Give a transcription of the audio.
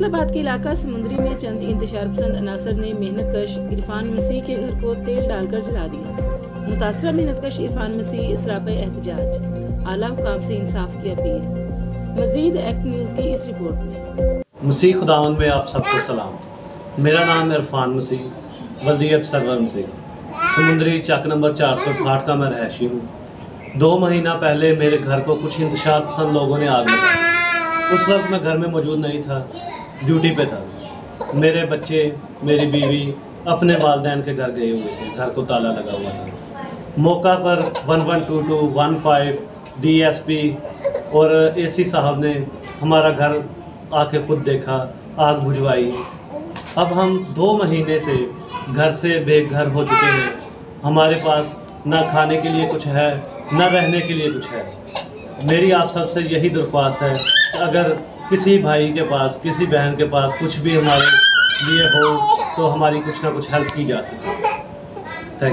फैसलाबाद के इलाका समुंदरी में चंद इंतशार पसंद अनासर ने मेहनत कश इरफान मसीह के घर को तेल डालकर जला दिया। मुतासरा मेहनत कश इरफान मसीह इसराप एहतजाज, आला हुकाम से इंसाफ की अपील। मजीद एक्ट न्यूज़ की इस रिपोर्ट में। मसीह खुदावन में आप सबको सलाम। मेरा नाम इरफान मसीह, वल्दियत सरवर मसीह, समुंदरी चक नंबर 460 का मैं रहशी हूँ। 2 महीना पहले मेरे घर को कुछ इंतशार पसंद लोगों ने आग लगाई। उस वक्त मैं घर में मौजूद नहीं था, ड्यूटी पे था। मेरे बच्चे, मेरी बीवी अपने वालिदैन के घर गए हुए थे, घर को ताला लगा हुआ था। मौका पर 112215 DSP और AC साहब ने हमारा घर आके खुद देखा, आग बुझवाई। अब हम 2 महीने से घर से बेघर हो चुके हैं। हमारे पास ना खाने के लिए कुछ है, ना रहने के लिए कुछ है। मेरी आप सबसे यही दरख्वास्त है कि अगर किसी भाई के पास, किसी बहन के पास कुछ भी हमारे लिए हो तो हमारी कुछ ना कुछ हेल्प की जा सके। Thank you.